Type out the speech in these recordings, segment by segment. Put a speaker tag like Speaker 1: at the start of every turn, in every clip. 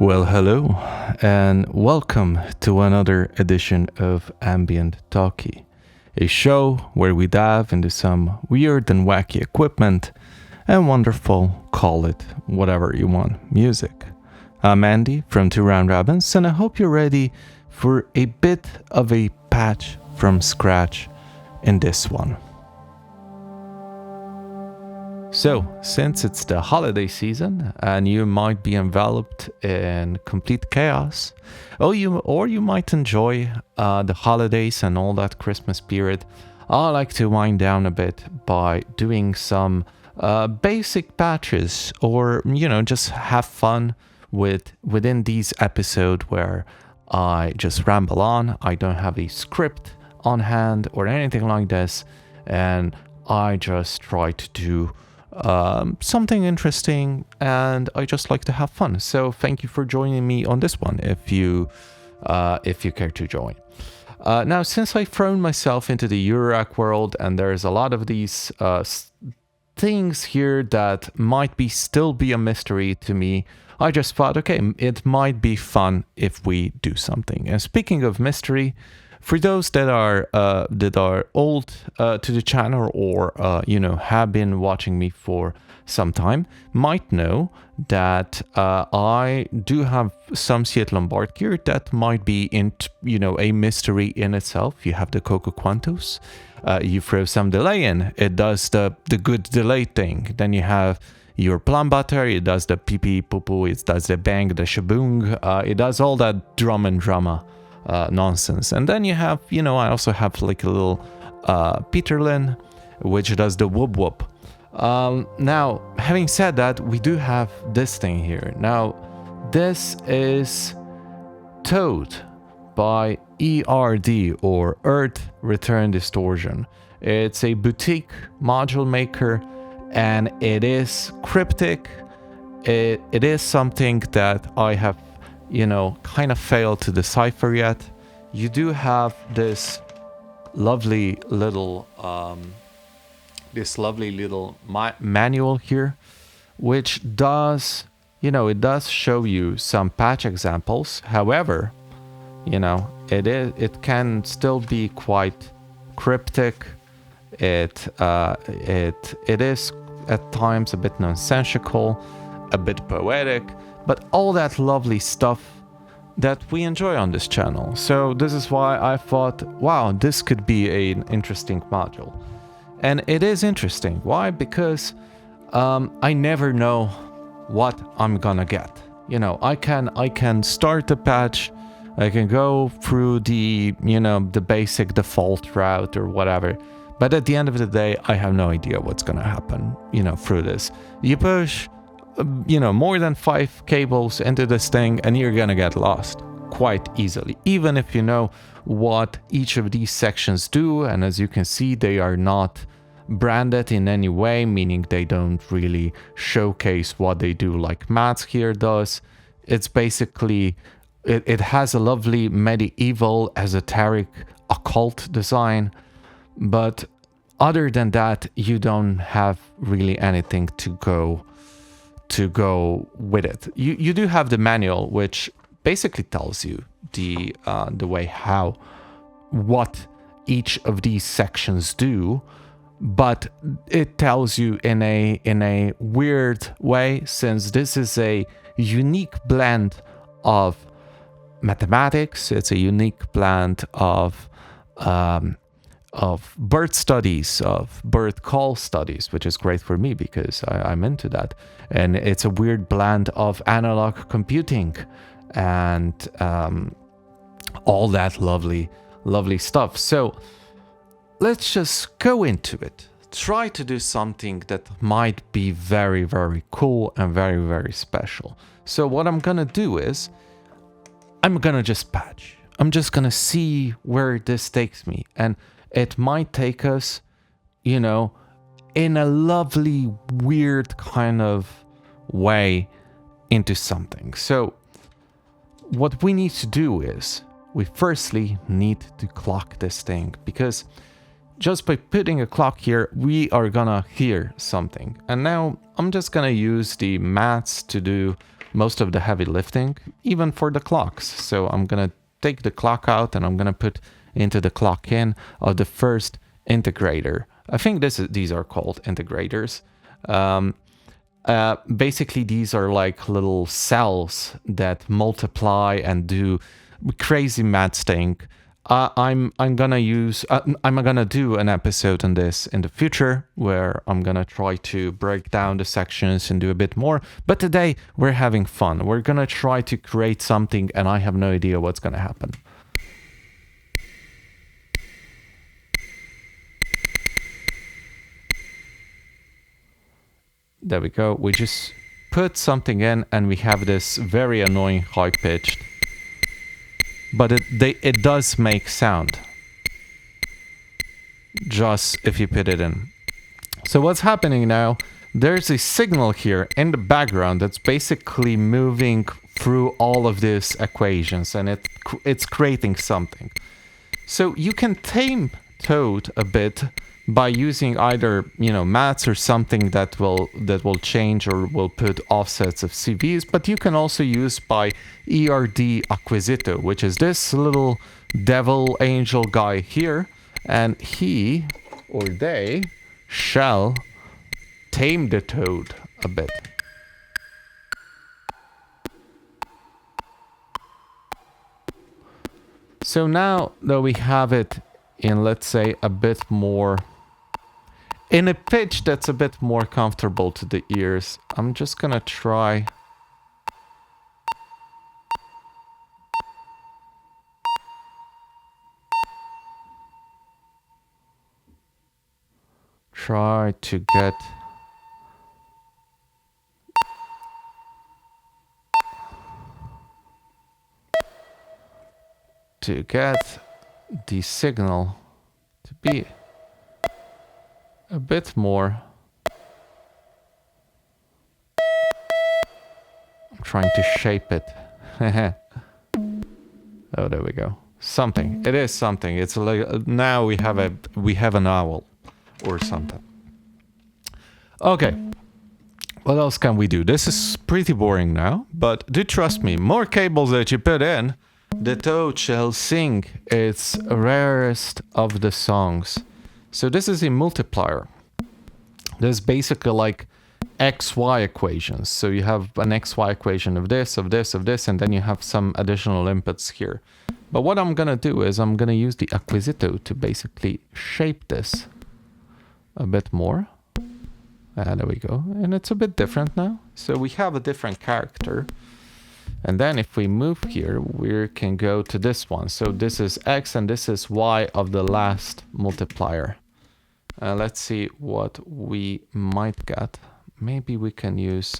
Speaker 1: Well, hello, and welcome to another edition of Ambient Talkie, a show where we dive into some weird and wacky equipment and wonderful, call it whatever you want, music. I'm Andy from Two Round Robins, and I hope you're ready for a bit of a patch from scratch in this one. So, since it's the holiday season and you might be enveloped in complete chaos, or you might enjoy the holidays and all that Christmas period, I like to wind down a bit by doing some basic patches, or just have fun within these episodes where I just ramble on. I don't have a script on hand or anything like this, and I just try to do something interesting, and I just like to have fun. So thank you for joining me on this one if you care to join. Now, since I've thrown myself into the eurorack world and there's a lot of these things here that might still be a mystery to me, I just thought, okay, it might be fun if we do something. And speaking of mystery, for those that are old to the channel, or have been watching me for some time, might know that I do have some Seattle Lombard gear that might be a mystery in itself. You have the Coco Quantos. You throw some delay in, it does the good delay thing. Then you have your plum butter, it does the pee pee poo poo, it does the bang, the shaboong, it does all that drum and drama nonsense. And then you have, I also have like a little Peterlin, which does the whoop whoop. Now, having said that, we do have this thing here. Now, this is Toad by ERD, or Earth Return Distortion. It's a boutique module maker, and it is cryptic. It is something that I have kind of failed to decipher yet. You do have this lovely little manual here, which does, it does show you some patch examples. However, it can still be quite cryptic. It is at times a bit nonsensical, a bit poetic, but all that lovely stuff that we enjoy on this channel. So this is why I thought, wow, this could be an interesting module. And it is interesting. Why? Because I never know what I'm gonna get. I can start a patch, I can go through the basic default route or whatever, but at the end of the day, I have no idea what's gonna happen through this. You push more than 5 cables into this thing and you're gonna get lost quite easily, even if you know what each of these sections do. And as you can see, they are not branded in any way, meaning they don't really showcase what they do like Matt's here does. It's basically, it has a lovely medieval, esoteric, occult design, but other than that, you don't have really anything to go with it. You do have the manual, which basically tells you the way what each of these sections do, but it tells you in a weird way, since this is a unique blend of mathematics. It's a unique blend of bird studies, of bird call studies, which is great for me because I'm into that. And it's a weird blend of analog computing and all that lovely stuff. So let's just go into it. Try to do something that might be very, very cool and very, very special. So what I'm gonna do is I'm gonna just patch. I'm just gonna see where this takes me. And it might take us, in a lovely, weird kind of way into something. So what we need to do is we firstly need to clock this thing, because just by putting a clock here, we are gonna hear something. And now I'm just gonna use the maths to do most of the heavy lifting, even for the clocks. So I'm gonna take the clock out and I'm gonna put into the clock in of the first integrator. I think these are called integrators. Basically, these are like little cells that multiply and do crazy mad thing. I'm gonna do an episode on this in the future where I'm gonna try to break down the sections and do a bit more. But today we're having fun. We're gonna try to create something, and I have no idea what's gonna happen. There we go. We just put something in and we have this very annoying high pitched. But it does make sound. Just if you put it in. So what's happening now, there's a signal here in the background that's basically moving through all of these equations and it's creating something. So you can tame Toad a bit by using either, maths or something that will change or will put offsets of CVs, but you can also use by ERD acquisito, which is this little devil angel guy here, and he or they shall tame the Toad a bit. So now that we have it in, let's say, a bit more in a pitch that's a bit more comfortable to the ears, I'm just gonna try to get the signal to be a bit more. I'm trying to shape it. Oh, there we go. Something. It is something. It's like now we have an owl or something. Okay. What else can we do? This is pretty boring now, but do trust me, more cables that you put in, the Toad shall sing its rarest of the songs. So this is a multiplier. There's basically like XY equations. So you have an XY equation of this, of this, of this, and then you have some additional inputs here. But what I'm gonna do is I'm gonna use the acquisito to basically shape this a bit more. There we go. And it's a bit different now. So we have a different character. And then if we move here, we can go to this one. So this is X and this is Y of the last multiplier. Let's see what we might get. Maybe we can use...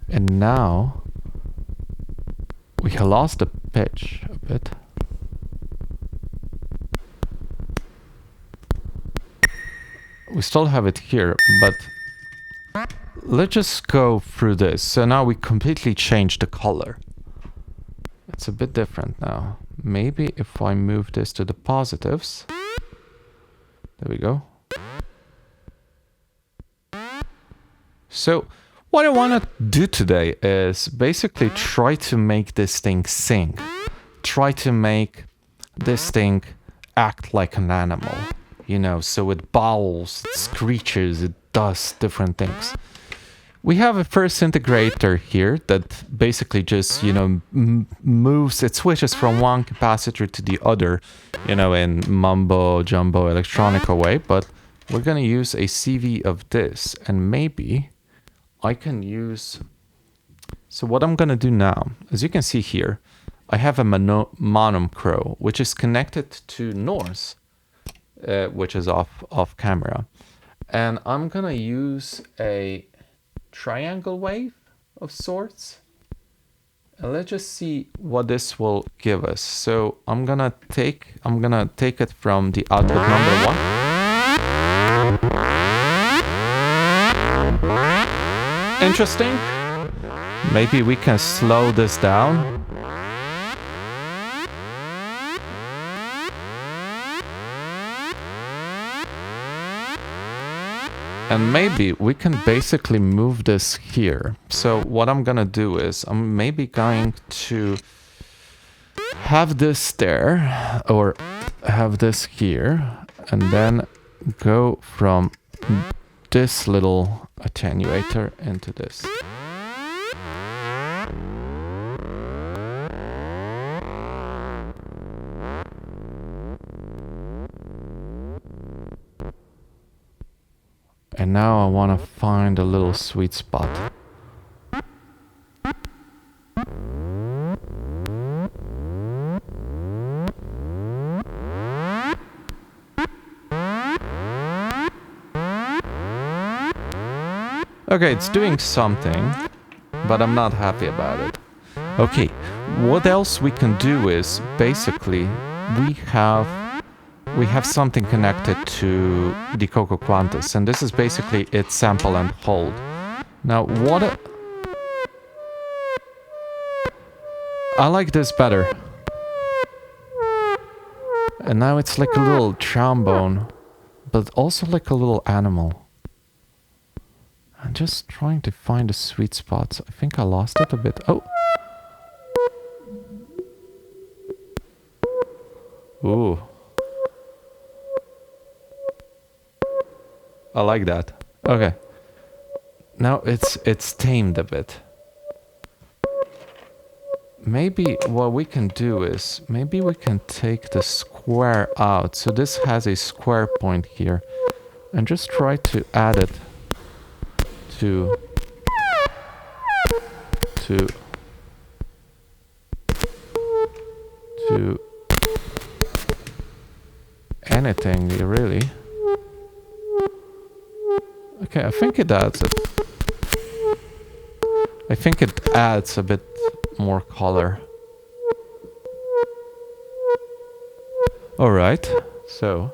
Speaker 1: And now we have lost the pitch a bit. We still have it here, but let's just go through this. So now we completely changed the color. It's a bit different now. Maybe if I move this to the positives. There we go. So what I want to do today is basically try to make this thing sing. Try to make this thing act like an animal. You know, so it bowls, it screeches, it does different things. We have a first integrator here that basically just, moves, it switches from one capacitor to the other, in mumbo jumbo electronica way. But we're going to use a CV of this, and maybe I can use... So what I'm going to do now, as you can see here, I have a monomcro, which is connected to Norse. Which is off camera, and I'm gonna use a triangle wave of sorts, and let's just see what this will give us. So I'm gonna take it from the output number 1, interesting. Maybe we can slow this down. And maybe we can basically move this here. So what I'm gonna do is I'm maybe going to have this there, or have this here, and then go from this little attenuator into this. And now I want to find a little sweet spot. Okay, it's doing something, but I'm not happy about it. Okay, what else we can do is basically we have something connected to the Coco Quantus, and this is basically its sample and hold. Now, I like this better. And now it's like a little trombone, but also like a little animal. I'm just trying to find the sweet spots. I think I lost it a bit. Oh! Ooh. I like that. Okay. Now it's tamed a bit. Maybe what we can do is, maybe we can take the square out. So this has a square point here. And just try to add it to anything, really. Okay, I think it adds it. I think it adds a bit more color. Alright, so.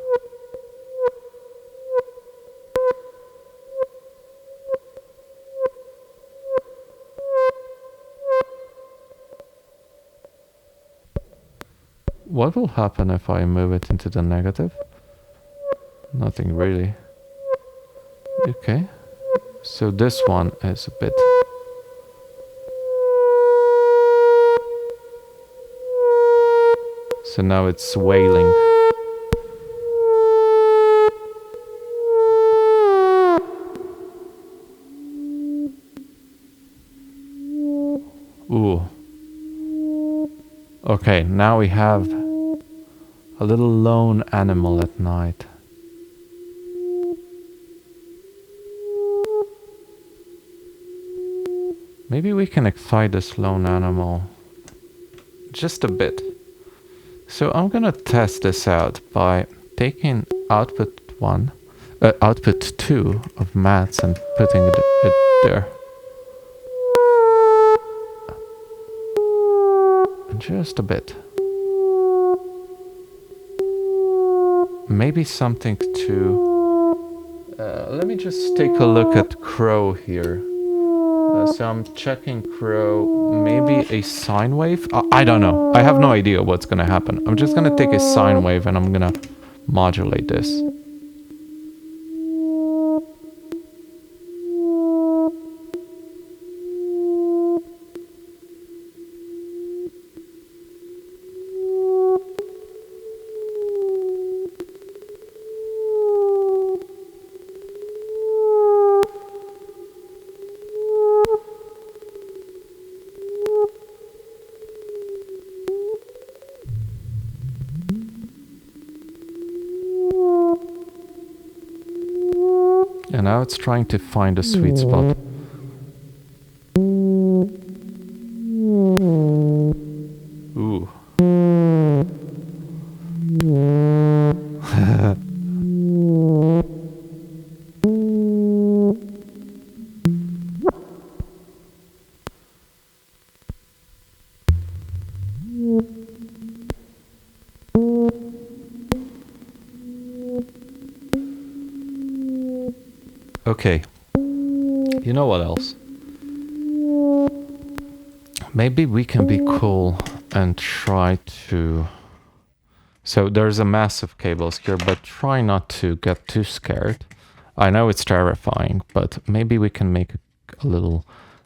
Speaker 1: What will happen if I move it into the negative? Nothing really. Okay, so this one is a bit... So now it's wailing. Ooh. Okay, now we have a little lone animal at night. Maybe we can excite this lone animal just a bit. So I'm gonna test this out by taking output 2 of mats and putting it there. Just a bit. Maybe something to... let me just take a look at crow here. So I'm checking crow, maybe a sine wave? I don't know. I have no idea what's gonna happen. I'm just gonna take a sine wave and I'm gonna modulate this. And now it's trying to find a sweet spot. Ooh. Okay. You know what else? Maybe we can be cool and try to... So there's a massive cables here, but try not to get too scared. I know it's terrifying, but maybe we can make a little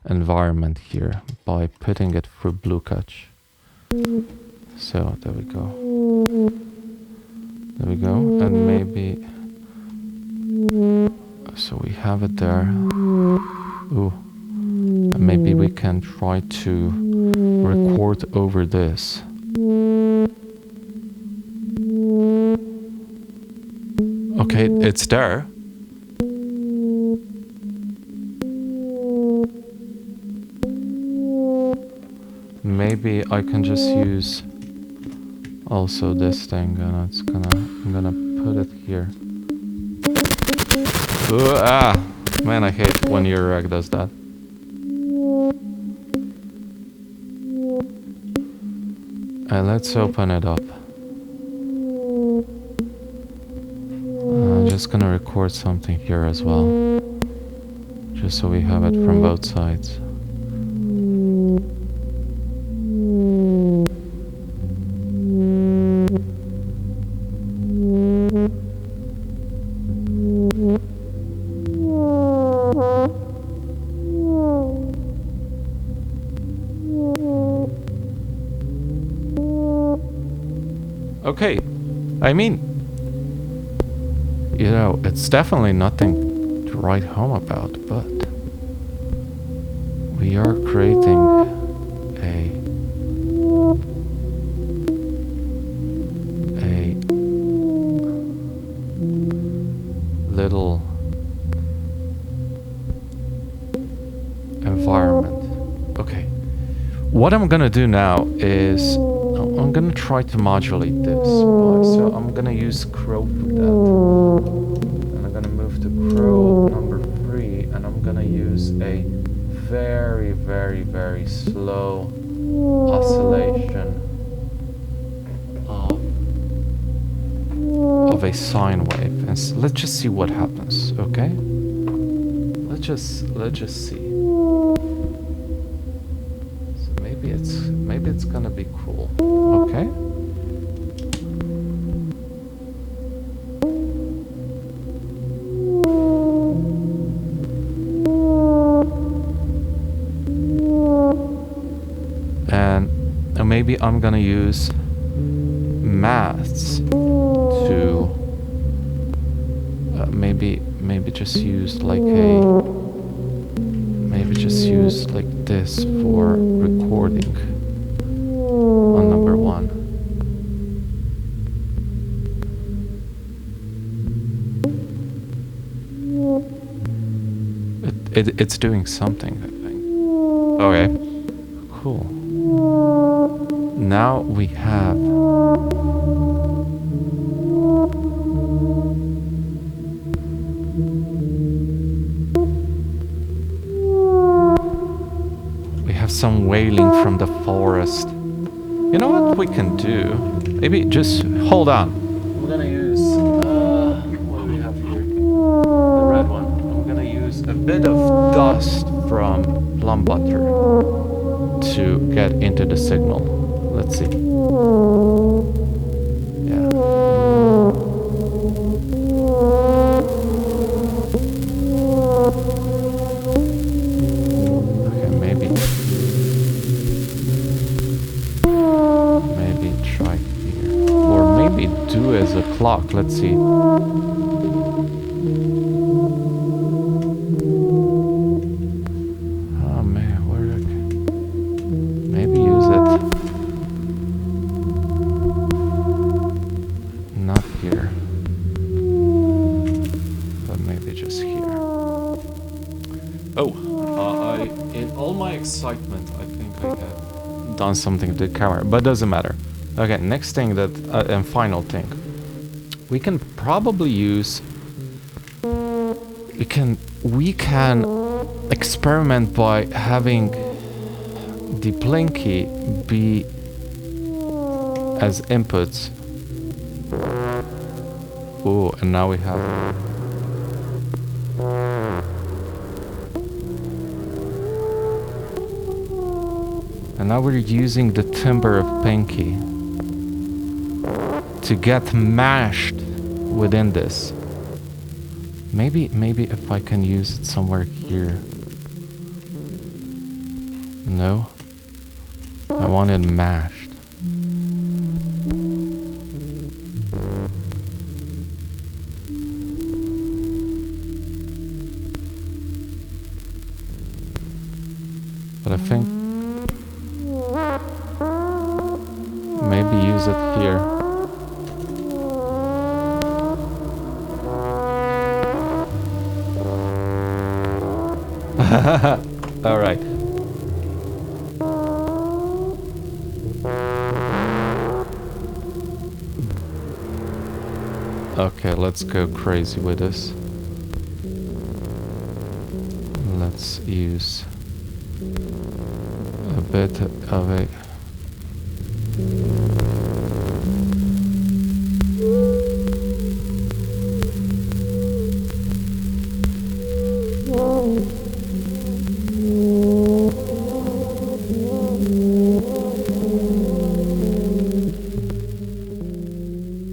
Speaker 1: environment here by putting it through blue catch. So there we go. There we go. And maybe... So we have it there. Ooh. And maybe we can try to record over this. Okay, it's there. Maybe I can just use also this thing, and I'm gonna put it here. Ooh, man, I hate when eurorack does that. And let's open it up. I'm just gonna record something here as well, just so we have it from both sides. Okay, I mean, you know, it's definitely nothing to write home about, but we are creating a little environment. Okay, what I'm gonna do now is I'm gonna try to modulate this. So I'm gonna use crow for that. And I'm gonna move to crow number 3, and I'm gonna use a very, very, very slow oscillation of a sine wave. And let's just see what happens, okay? Let's just see. Maybe it's gonna be cool, okay? And maybe I'm gonna use maths to maybe just use like this for recording on number 1. It's doing something, I think. Okay, cool. Now we have some wailing from the forest. You know what we can do? Maybe just hold on. I'm gonna use what do we have here? The red one. I'm gonna use a bit of dust from plum butter to get into the signal. Let's see. Yeah. Do as a clock. Let's see. Oh man, where? Maybe use it. Not here, but maybe just here. Oh, in all my excitement, I think I have done something to the camera, but doesn't matter. Okay, next thing and final thing. We can probably use... We can experiment by having the Plinky be as inputs. Oh, and now we have... And now we're using the timber of Pinky to get mashed within this. Maybe if I can use it somewhere here. No. I want it mashed. But I think maybe use it here. All right. Okay, let's go crazy with this. Let's use a bit of it.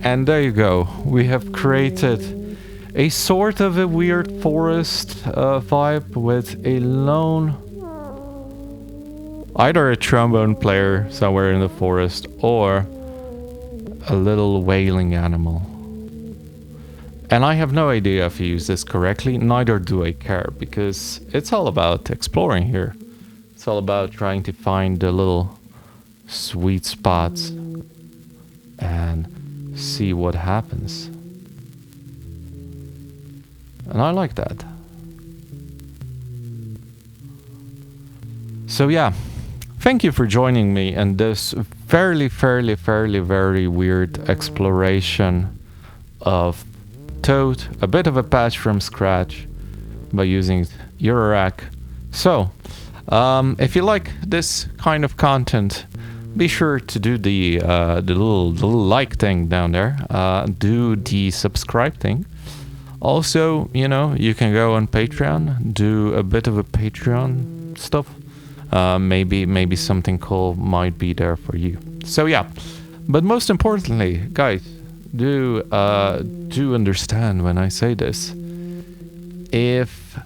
Speaker 1: And there you go. We have created a sort of a weird forest vibe with a lone, either a trombone player somewhere in the forest or a little wailing animal. And I have no idea if I use this correctly, neither do I care, because it's all about exploring here. It's all about trying to find the little sweet spots and see what happens. And I like that. So yeah, thank you for joining me in this very weird exploration of Toad, a bit of a patch from scratch by using Eurorack. So, if you like this kind of content, be sure to do the little like thing down there. Do the subscribe thing. Also, you know, you can go on Patreon, do a bit of a Patreon stuff. Maybe something cool might be there for you. So yeah, but most importantly, guys, do understand when I say this. If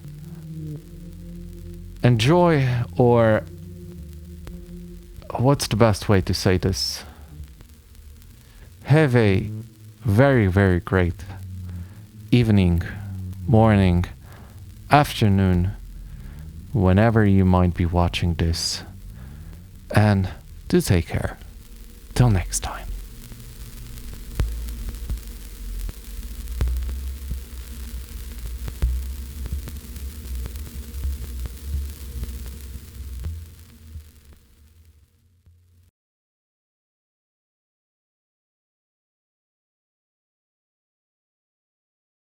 Speaker 1: enjoy, or what's the best way to say this? Have a very great evening, morning, afternoon, whenever you might be watching this. And do take care. Till next time.